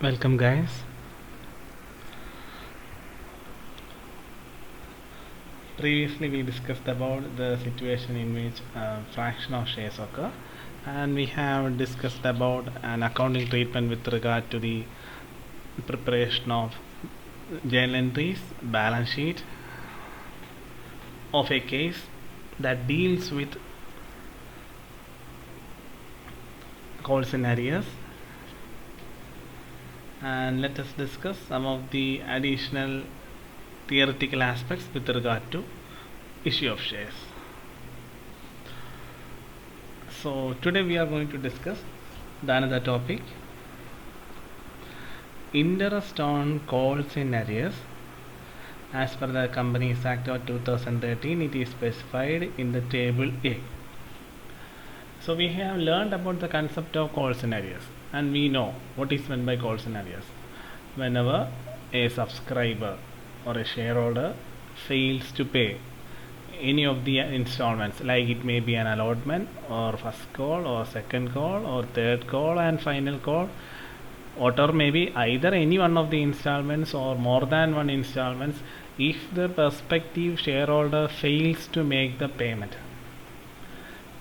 Welcome, guys. Previously, we discussed about the situation in which fraction of shares occur, and we have discussed about an accounting treatment with regard to the preparation of journal entries, balance sheet of a case that deals with call scenarios, and let us discuss some of the additional theoretical aspects with regard to issue of shares. So today we are going to discuss the another topic, interest on calls in arrears. As per the Companies Act of 2013, it is specified in the table A. So we have learned about the concept of calls in arrears, and we know what is meant by calls in arrears. Whenever a subscriber or a shareholder fails to pay any of the installments, like it may be an allotment or first call or second call or third call and final call, or maybe either any one of the installments or more than one installments, if the prospective shareholder fails to make the payment,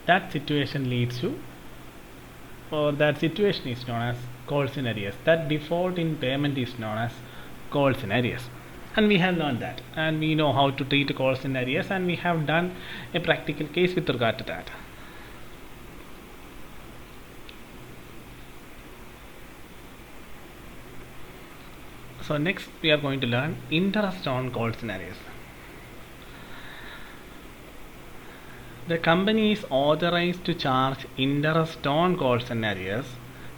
that situation leads to, or that situation is known as calls in arrears. That default in payment is known as calls in arrears, and we have learned that, and we know how to treat calls in arrears, and we have done a practical case with regard to that. So next we are going to learn interest on calls in arrears. The company is authorized to charge interest on calls and arrears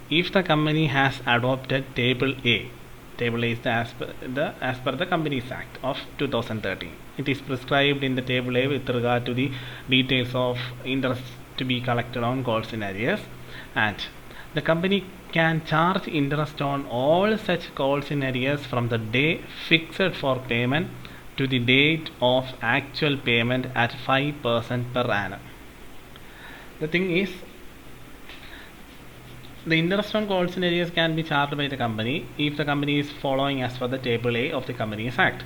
if the company has adopted Table A. Table A is as per the Companies Act of 2013. It is prescribed in the Table A with regard to the details of interest to be collected on calls and arrears, and the company can charge interest on all such calls in arrears from the day fixed for payment to the date of actual payment at 5% per annum. The thing is, the interest on calls in arrears can be charged by the company if the company is following as per the Table A of the Companies Act.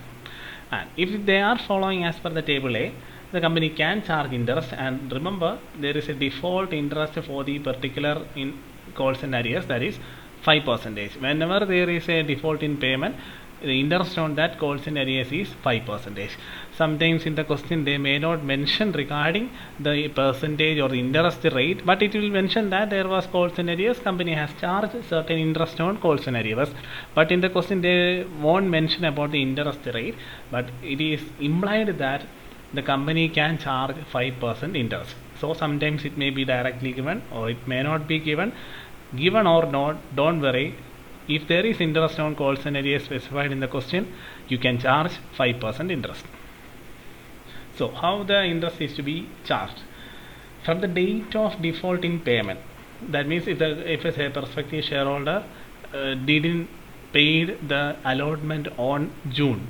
And if they are following as per the Table A, the company can charge interest. And remember, there is a default interest for the particular in calls and arrears, that is 5%. Whenever there is a default in payment, the interest on that calls in arrears is 5%. Sometimes in the question they may not mention regarding the percentage or the interest rate, but it will mention that there was calls in arrears, company has charged certain interest on calls in arrears, but in the question they won't mention about the interest rate, but it is implied that the company can charge 5% interest. So sometimes it may be directly given or it may not be given. Given or not, don't worry. If there is interest on calls and arrears specified in the question, you can charge 5% interest. So how the interest is to be charged? From the date of default in payment. That means if a prospective shareholder didn't paid the allotment on June,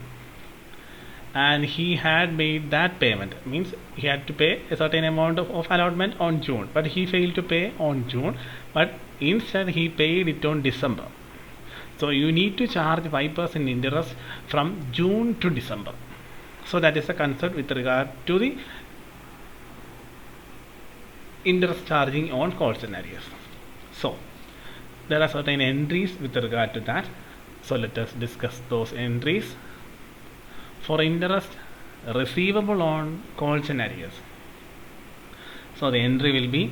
and he had made that payment, means he had to pay a certain amount of allotment on June, but he failed to pay on June, but instead he paid it on December. So you need to charge 5% interest from June to December. So that is the concept with regard to the interest charging on calls and arrears. So there are certain entries with regard to that. So let us discuss those entries. For interest receivable on calls and arrears, so the entry will be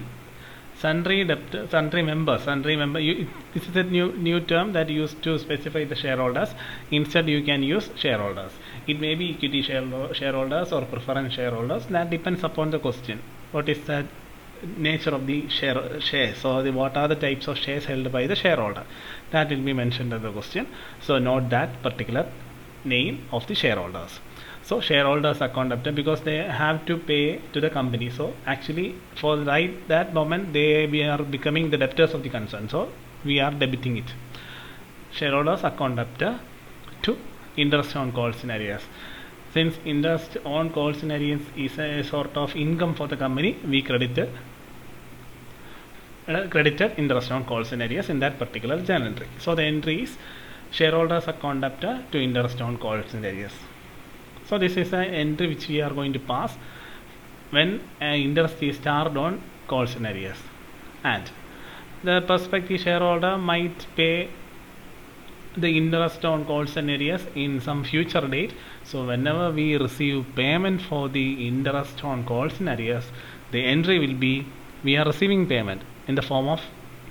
sundry member. This is a new term that used to specify the shareholders. Instead you can use shareholders. It may be equity shareholders or preference shareholders. That depends upon the question. What is the nature of the shares, or what are the types of shares held by the shareholder? That will be mentioned in the question. So note that particular name of the shareholders. So shareholders account debtor, because they have to pay to the company. So actually for that moment we are becoming the debtors of the concern. So we are debiting it. Shareholders account debtor to interest on calls in arrears. Since interest on calls in arrears is a sort of income for the company, we credit credited interest on calls and arrears in that particular journal entry. So the entry is shareholders account debtor to interest on calls and arrears. So this is an entry which we are going to pass when interest is charged on calls and arrears, and the prospective shareholder might pay the interest on calls and arrears in some future date. So whenever we receive payment for the interest on calls and arrears, the entry will be we are receiving payment in the form of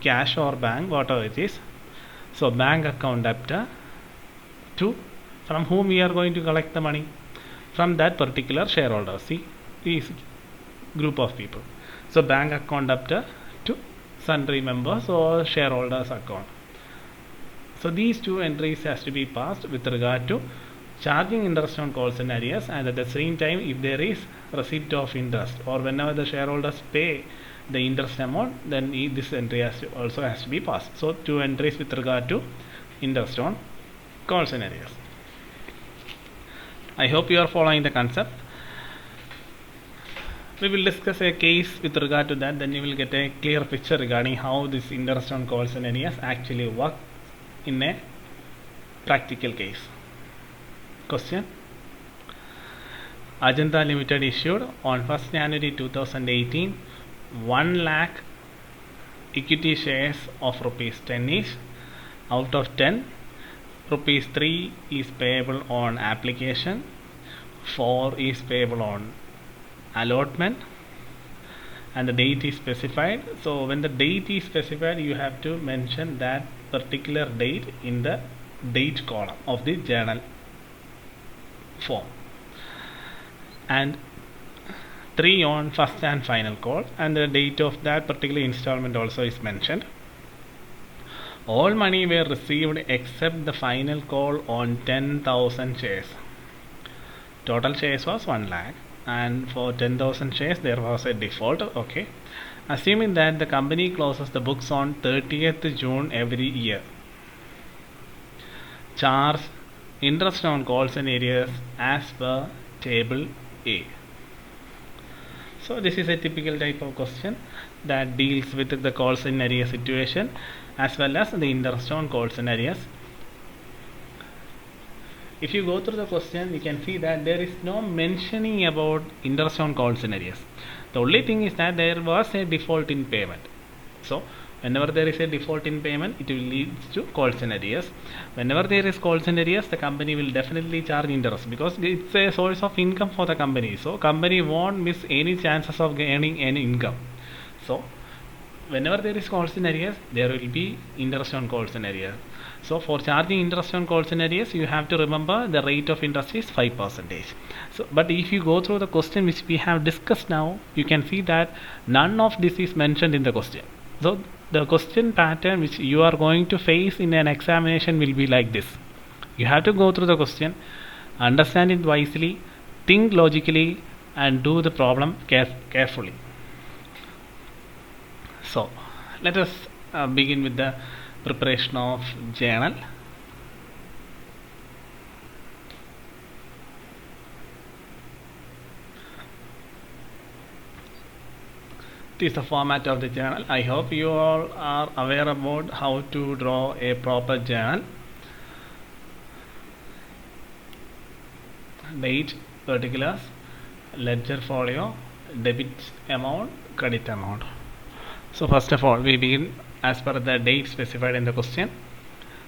cash or bank, whatever it is. So bank account debtor to from whom we are going to collect the money, from that particular shareholder. See this group of people. So bank account debtor to sundry members or shareholders account. So these two entries has to be passed with regard to charging interest on calls and arrears, and at the same time if there is receipt of interest or whenever the shareholders pay the interest amount, then this entry also has to be passed. So two entries with regard to interest on calls and arrears. I hope you are following the concept. We will discuss a case with regard to that, then you will get a clear picture regarding how this interest on calls and arrears actually work in a practical case. Question: Ajanta Limited issued on 1st January 2018 1 lakh equity shares of rupees 10 each. Out of 10, rupees 3 is payable on application, 4 is payable on allotment, and the date is specified. So when the date is specified, you have to mention that particular date in the date column of the journal form, and 3 on first and final call, and the date of that particular installment also is mentioned. All money were received except the final call on 10,000 shares. Total shares was 1 lakh, and for 10,000 shares there was a default. Okay, assuming that the company closes the books on 30th June every year, charge interest on calls and arrears as per table A. So this is a typical type of question that deals with the calls and arrears situation as well as the interest on calls and arrears. If you go through the question, you can see that there is no mentioning about interest on calls and arrears. The only thing is that there was a default in payment. So whenever there is a default in payment, it will lead to calls and arrears. Whenever there is calls and arrears, the company will definitely charge interest because it's a source of income for the company. So company won't miss any chances of gaining any income. So whenever there is calls and arrears, there will be interest on calls and arrears. So for charging interest on calls and arrears, you have to remember the rate of interest is 5%. So, but if you go through the question which we have discussed now, you can see that none of this is mentioned in the question. So the question pattern which you are going to face in an examination will be like this. You have to go through the question, understand it wisely, think logically, and do the problem carefully. So let us begin with the preparation of journal. This is the format of the journal. I hope you all are aware about how to draw a proper journal. Date, particulars, ledger folio, debit amount, credit amount. So first of all, we begin as per the date specified in the question.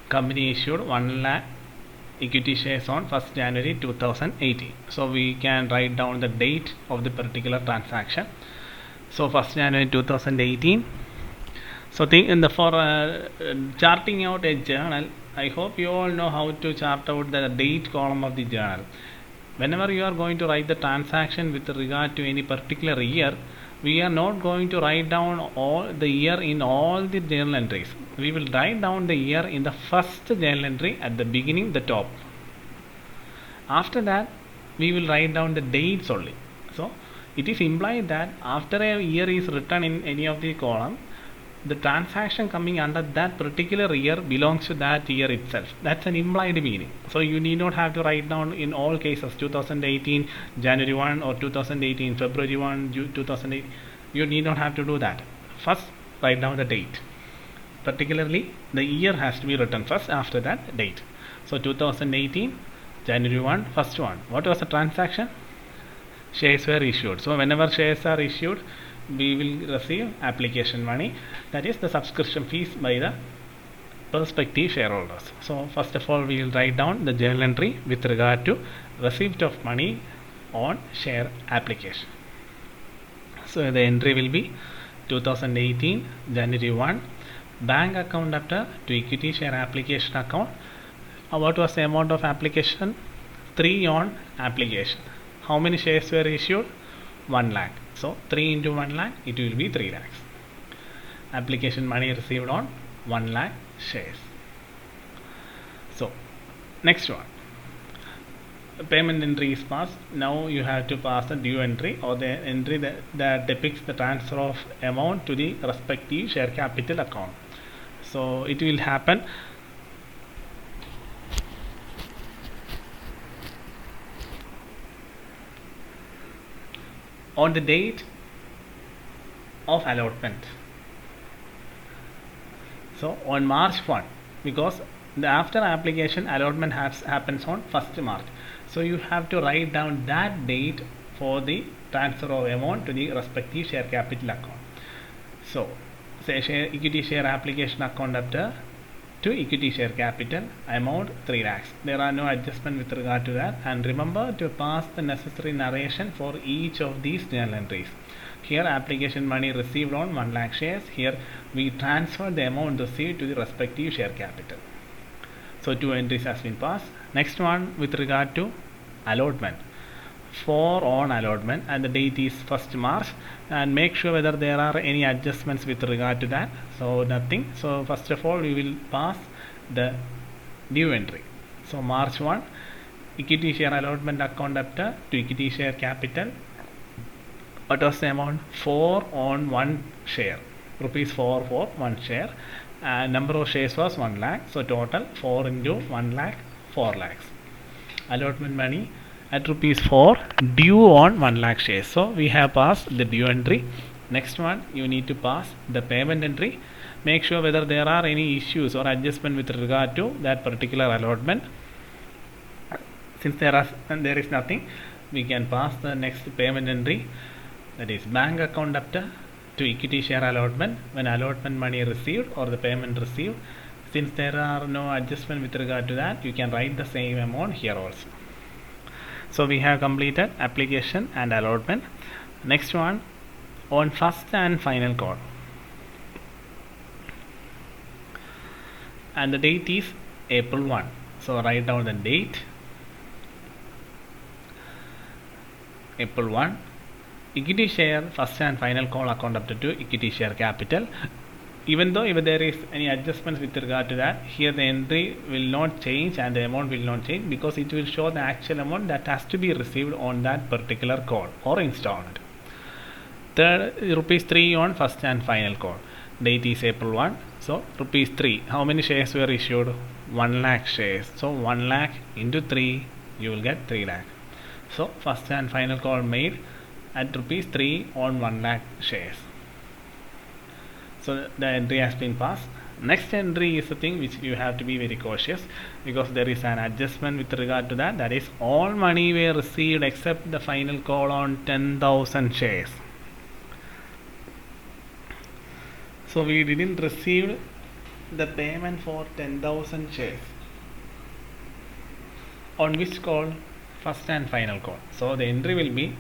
Company issued 1 lakh equity shares on 1st January 2018. So we can write down the date of the particular transaction. So 1st January 2018. So for charting out a journal, I hope you all know how to chart out the date column of the journal. Whenever you are going to write the transaction with regard to any particular year, we are not going to write down all the year in all the journal entries. We will write down the year in the first journal entry at the beginning, the top. After that, we will write down the dates only. So it is implied that after a year is written in any of the column, the transaction coming under that particular year belongs to that year itself. That's an implied meaning. So you need not have to write down in all cases 2018 January 1 or 2018 February 1 2008. You need not have to do that. First, write down the date. Particularly, the year has to be written first, after that date. So 2018, January 1, first one. What was the transaction? Shares were issued. So whenever shares are issued, we will receive application money, that is the subscription fees by the prospective shareholders. So first of all, we will write down the journal entry with regard to receipt of money on share application. So the entry will be 2018 January 1, bank account debtor to equity share application account. What was the amount of application? 3 on application. How many shares were issued? 1 lakh. So 3 into 1 lakh, it will be 3 lakhs. Application money received on 1 lakh shares. So next one, payment entry is passed. Now you have to pass the due entry, or the entry that depicts the transfer of amount to the respective share capital account. So it will happen on the date of allotment. So on March 1, because the after application allotment happens on 1st March. So you have to write down that date for the transfer of amount to the respective share capital account. So say equity share application account debtor to equity share capital, amount 3 lakhs. There are no adjustment with regard to that, and remember to pass the necessary narration for each of these journal entries. Here application money received on 1 lakh shares. Here we transfer the amount received to the respective share capital. So 2 entries has been passed. Next one with regard to allotment. 4 on allotment, and the date is 1st March, and make sure whether there are any adjustments with regard to that. So nothing. So first of all we will pass the due entry. So March 1, equity share allotment account debtor to equity share capital. What was the amount? 4 on 1 share, rupees 4 for 1 share, and number of shares was 1 lakh. So total 4 into 1 lakh, 4 lakhs. Allotment money at rupees 4 due on 1 lakh shares. So we have passed the due entry. Next one, you need to pass the payment entry. Make sure whether there are any issues or adjustment with regard to that particular allotment. Since there is nothing, we can pass the next payment entry, that is bank account debtor to equity share allotment when allotment money received or the payment received. Since there are no adjustment with regard to that, you can write the same amount here also. So we have completed application and allotment. Next one, on first and final call, and the date is April 1. So write down the date, April 1. Equity share first and final call account up to equity share capital. Even though if there is any adjustments with regard to that, here the entry will not change and the amount will not change, because it will show the actual amount that has to be received on that particular call or installment. Third, rupees 3 on first and final call. Date is April 1. So rupees 3. How many shares were issued? 1 lakh shares. So 1 lakh into 3, you will get 3 lakh. So first and final call made at rupees 3 on 1 lakh shares. So the entry has been passed. Next entry is the thing which you have to be very cautious, because there is an adjustment with regard to that. That is, all money were received except the final call on 10,000 shares. So we didn't receive the payment for 10,000 shares. On which call? First and final call. So the entry will be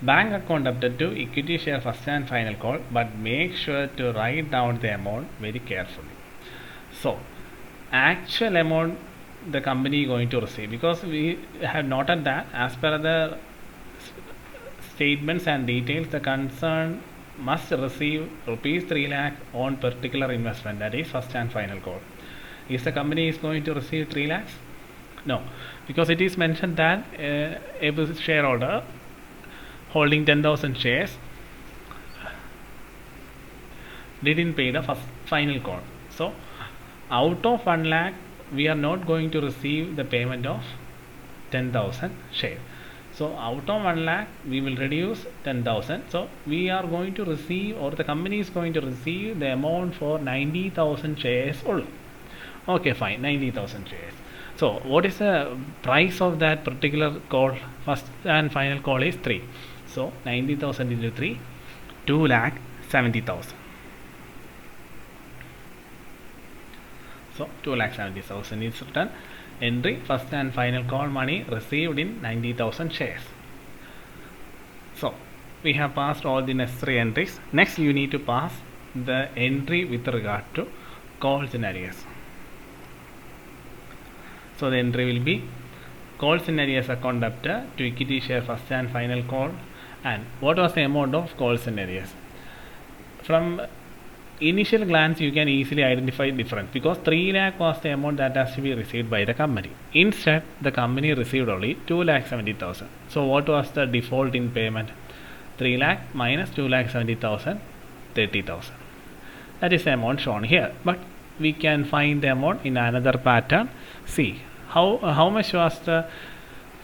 bank account debtor to equity share first and final call, but make sure to write down the amount very carefully. So actual amount the company is going to receive, because we have noted that as per the statements and details, the concern must receive rupees 3 lakh on particular investment, that is first and final call. Is the company is going to receive 3 lakhs? No, because it is mentioned that a shareholder holding 10,000 shares didn't pay the final call. So out of 1 lakh, we are not going to receive the payment of 10,000 shares. So out of 1 lakh we will reduce 10,000. So we are going to receive, or the company is going to receive, the amount for 90,000 shares only. Okay, fine, 90,000 shares. So what is the price of that particular call? First and final call is 3. So 90,000 into 3, 2,70,000. So 2,70,000 is written. Entry: first and final call money received in 90,000 shares. So we have passed all the necessary entries. Next you need to pass the entry with regard to calls in arrears. So the entry will be calls in arrears account debtor to equity share first and final call. And what was the amount of calls in arrears? From initial glance you can easily identify difference, because 3 lakh was the amount that has to be received by the company. Instead the company received only 2,70,000. So what was the default in payment? 3 lakh minus 2,70,000, 30,000. That is the amount shown here. But we can find the amount in another pattern. See how much was the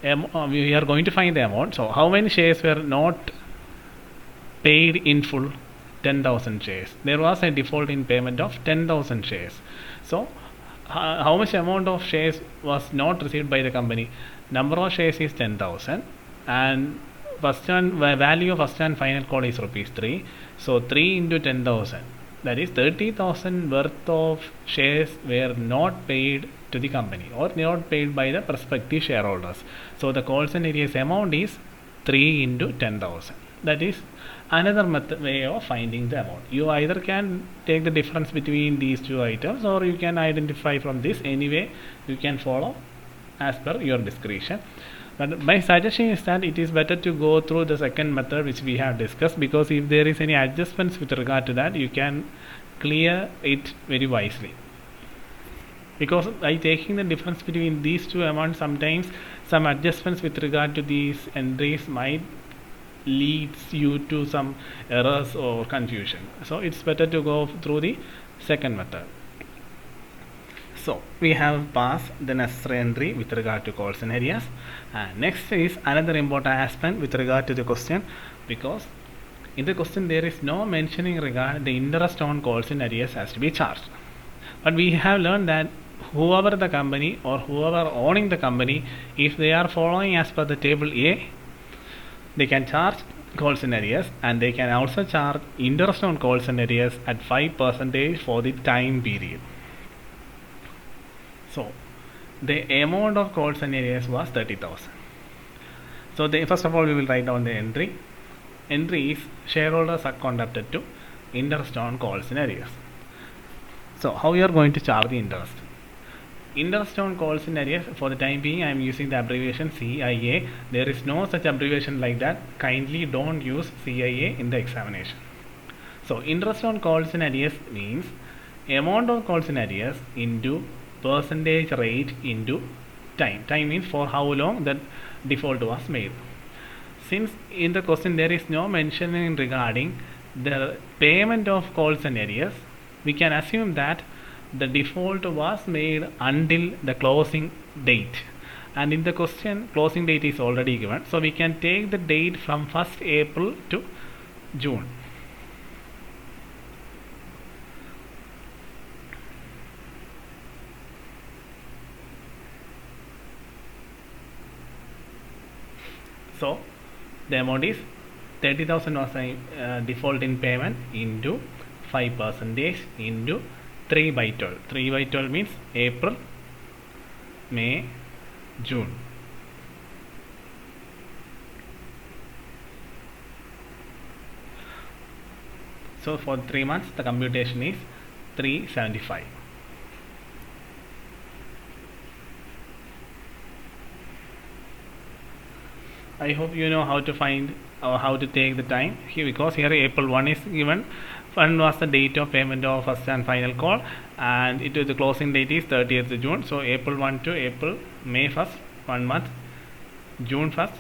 we are going to find the amount. So how many shares were not paid in full? 10,000 shares. There was a default in payment of 10,000 shares. So how much amount of shares was not received by the company? Number of shares is 10,000, and value of first and final call is rupees 3. So 3 into 10,000, that is 30,000 worth of shares were not paid to the company, or not paid by the prospective shareholders. So the calls and arrears amount is 3 into 10,000. That is another way of finding the amount. You either can take the difference between these two items, or you can identify from this. Anyway, you can follow as per your discretion. But my suggestion is that it is better to go through the second method which we have discussed, because if there is any adjustments with regard to that, you can clear it very wisely. Because by taking the difference between these two amounts, sometimes some adjustments with regard to these entries might leads you to some errors or confusion. So it's better to go through the second method. So we have passed the necessary entry with regard to calls and arrears. And next is another important aspect with regard to the question, because in the question there is no mentioning regarding the interest on calls and arrears has to be charged. But we have learned that whoever the company or whoever owning the company, if they are following as per the table A, they can charge calls and arrears, and they can also charge interest on calls and arrears at 5% for the time period. So the amount of calls and arrears was 30,000. So first of all we will write down the entry. Entry is shareholders account debtor to interest on calls and arrears. So how you are going to charge the interest? Interest on calls in arrears, for the time being I am using the abbreviation CIA. There is no such abbreviation like that. Kindly don't use CIA in the examination. So interest on calls in arrears means amount of calls in arrears into percentage rate into time. Time means for how long that default was made. Since in the question there is no mentioning regarding the payment of calls and arrears, we can assume that the default was made until the closing date, and in the question closing date is already given, so we can take the date from 1st April to June. So the amount is 30,000 was a default in payment into 5% into 3 by 12. 3 by 12 means April, May, June. So for 3 months the computation is 375. I hope you know how to find or how to take the time here, because here April 1 is given. 1 was the date of payment of first and final call, and it is the closing date is 30th June. So April 1 to April, May 1st, 1 month, June 1st,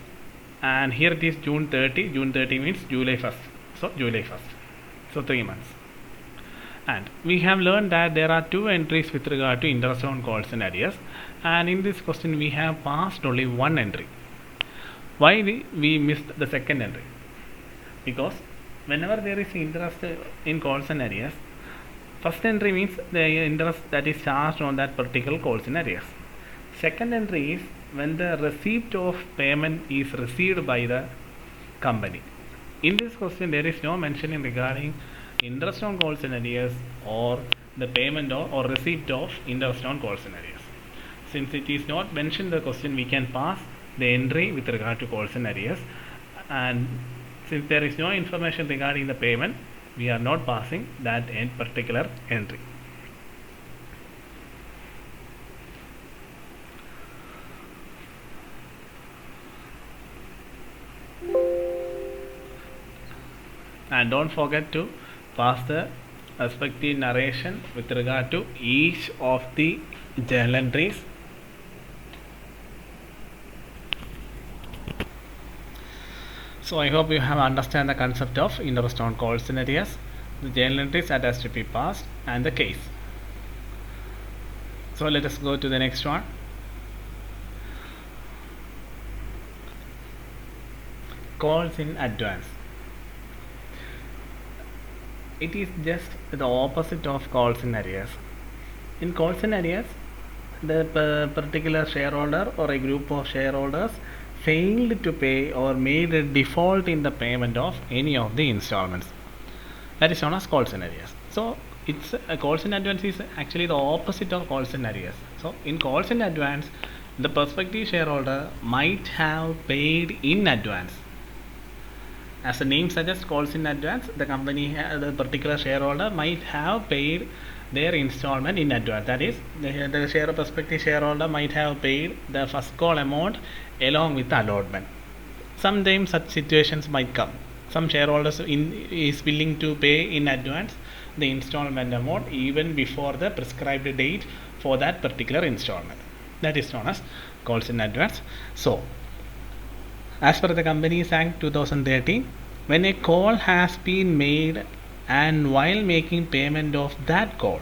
and here it is June 30. June 30 means July 1st. So July 1st. So 3 months. And we have learned that there are 2 entries with regard to interest on calls and arrears, and in this question we have passed only 1 entry. Why we missed the second entry? Because whenever there is interest in calls and arrears, first entry means the interest that is charged on that particular calls and arrears. Second entry is when the receipt of payment is received by the company. In this question, there is no mentioning regarding interest on calls and arrears or the payment or receipt of interest on calls and arrears. Since it is not mentioned in the question, we can pass the entry with regard to calls and arrears, and since there is no information regarding the payment, we are not passing that particular entry. And don't forget to pass the respective narration with regard to each of the journal entries. So I hope you have understand the concept of interest on calls and arrears, the journal entries that has to be passed, and the case. So let us go to the next one. Calls in advance. It is just the opposite of calls in arrears. In calls in arrears, the particular shareholder or a group of shareholders failed to pay or made a default in the payment of any of the installments. That is known as calls in arrears. So it's calls in advance is actually the opposite of calls in arrears. So in calls in advance, the prospective shareholder might have paid in advance. As the name suggests, calls in advance, the company, the particular shareholder might have paid their installment in advance. That is, the prospective shareholder might have paid the first call amount along with the allotment. Sometimes such situations might come. Some shareholders is willing to pay in advance the installment amount even before the prescribed date for that particular installment. That is known as calls in advance. So, as per the Companies Act 2013, when a call has been made and while making payment of that call,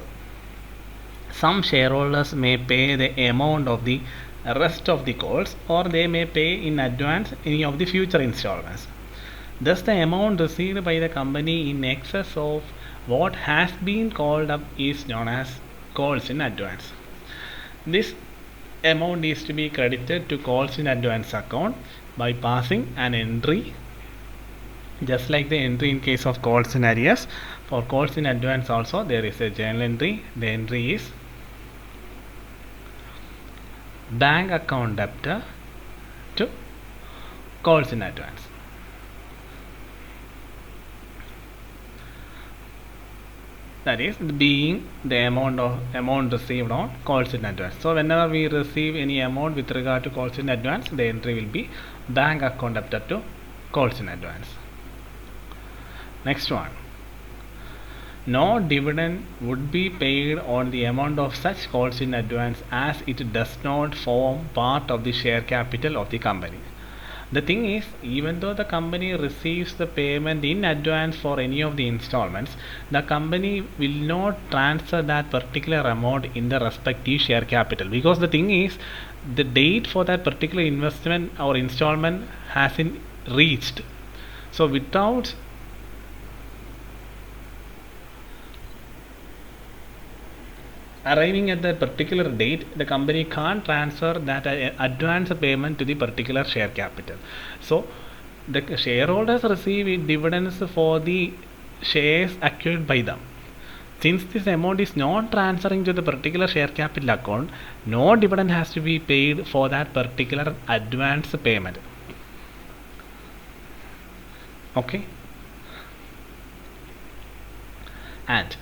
some shareholders may pay the amount of the rest of the calls, or they may pay in advance any of the future installments. Thus, the amount received by the company in excess of what has been called up is known as calls in advance. This amount is to be credited to calls in advance account by passing an entry, just like the entry in case of calls in arrears. For calls in advance also there is a journal entry. The entry is bank account debtor to calls in advance. That is being the amount received on calls in advance. So whenever we receive any amount with regard to calls in advance, the entry will be bank account debtor to calls in advance. Next one. No dividend would be paid on the amount of such calls in advance as it does not form part of the share capital of the company. The thing is, even though the company receives the payment in advance for any of the installments, the company will not transfer that particular amount in the respective share capital, because the thing is, the date for that particular investment or installment hasn't reached. So without arriving at that particular date, the company can't transfer that advance payment to the particular share capital. So the shareholders receive dividends for the shares acquired by them. Since this amount is not transferring to the particular share capital account, no dividend has to be paid for that particular advance payment. Okay. And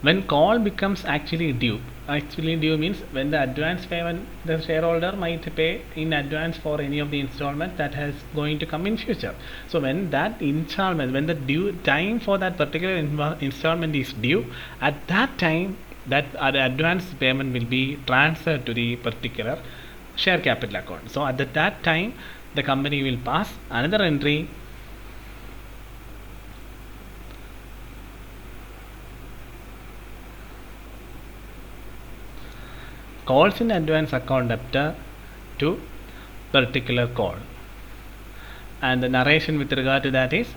when call becomes actually due means when the advance payment, the shareholder might pay in advance for any of the installment that has going to come in future. So when that installment, when the due time for that particular installment is due, at that time that advance payment will be transferred to the particular share capital account. So at that time the company will pass another entry calls in advance account debtor to particular call. and the narration with regard to that is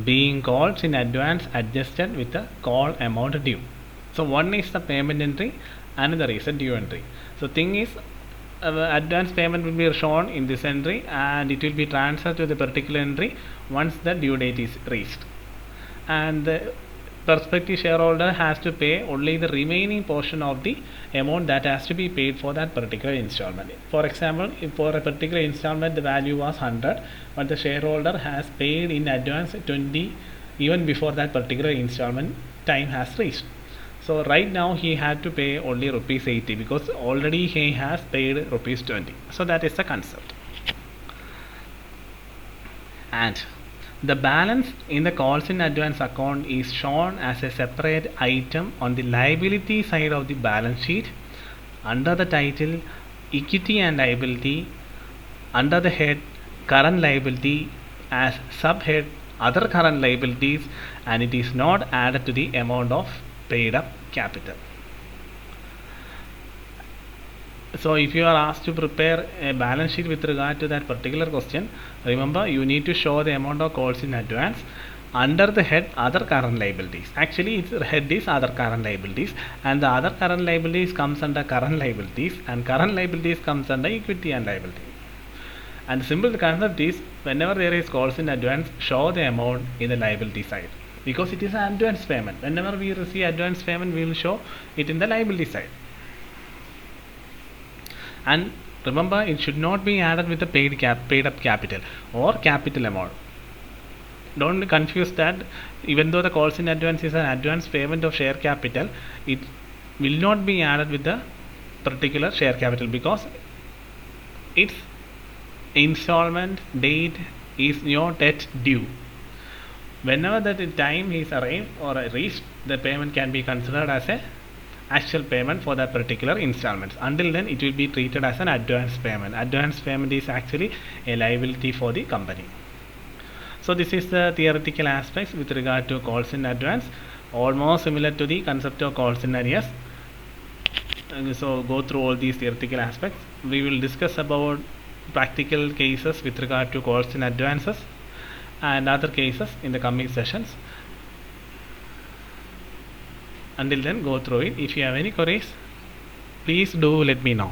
being calls in advance adjusted with the call amount due. So one is the payment entry, another is a due entry. So thing is, advance payment will be shown in this entry and it will be transferred to the particular entry once the due date is reached, and the prospective shareholder has to pay only the remaining portion of the amount that has to be paid for that particular installment. For example, if for a particular installment the value was 100 but the shareholder has paid in advance 20 even before that particular installment time has reached. So right now he had to pay only rupees 80 because already he has paid rupees 20. So that is the concept. And the balance in the calls in advance account is shown as a separate item on the liability side of the balance sheet under the title Equity and Liability, under the head Current Liability, as subhead Other Current Liabilities, and it is not added to the amount of paid up capital. So if you are asked to prepare a balance sheet with regard to that particular question, remember you need to show the amount of calls in advance under the head Other Current Liabilities. Actually its head is Other Current Liabilities, and the Other Current Liabilities comes under Current Liabilities, and Current Liabilities comes under Equity and Liability. And the simple concept is, whenever there is calls in advance, show the amount in the liability side, because it is an advance payment. Whenever we receive advance payment, we will show it in the liability side. And remember, it should not be added with the paid up capital or capital amount. Don't confuse that. Even though the calls in advance is an advance payment of share capital, it will not be added with the particular share capital because its installment date is not yet due. Whenever that time is arrived or reached, the payment can be considered as a actual payment for that particular installments. Until then, it will be treated as an advance payment. Advance payment is actually a liability for the company. So this is the theoretical aspects with regard to calls in advance, almost similar to the concept of calls in arrears. So go through all these theoretical aspects. We will discuss about practical cases with regard to calls in advances and other cases in the coming sessions. Until then, go through it. If you have any queries, please do let me know.